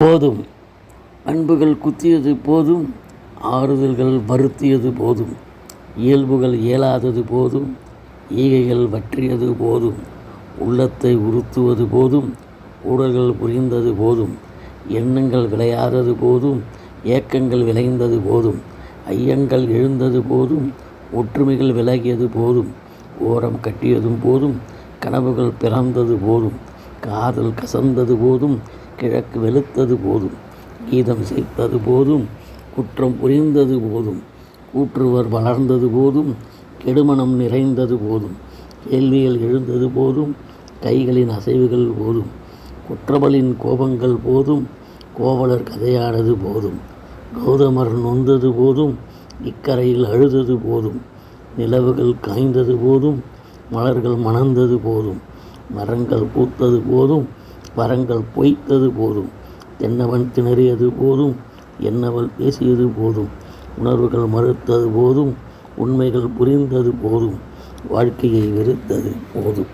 போதும். அன்புகள் குத்தியது போதும், ஆறுதல்கள் வருத்தியது போதும், இயல்புகள் இயலாதது போதும், ஈகைகள் வற்றியது போதும், உள்ளத்தை உறுத்துவது போதும், ஊடல்கள் புரிந்தது போதும், எண்ணங்கள் விளையாதது போதும், ஏக்கங்கள் விளைந்தது போதும், ஐயங்கள் எழுந்தது போதும், ஒற்றுமைகள் விலகியது போதும், ஓரம் கட்டியதும் போதும், கனவுகள் பிறந்தது போதும், காதல் கசந்தது போதும், கிழக்கு வெளுத்தது போதும், கீதம் சேர்த்தது போதும், குற்றம் புரிந்தது போதும், கூற்றுவர் வளர்ந்தது போதும், கெடுமணம் நிறைந்தது போதும், கேள்விகள் எழுந்தது போதும், கைகளின் அசைவுகள் போதும், குற்றவளின் கோபங்கள் போதும், கோவலர் கதையானது போதும், கௌதமர் நொந்தது போதும், இக்கரையில் அழுதது போதும், நிலவுகள் காய்ந்தது போதும், மலர்கள் மணந்தது போதும், மரங்கள் பூத்தது போதும், மரங்கள் பொய்த்தது போதும், தென்னவன் திணறியது போதும், என்னவள் பேசியது போதும், உணர்வுகள் மறுத்தது போதும், உண்மைகள் புரிந்தது போதும், வாழ்க்கையை வெறுத்தது போதும்.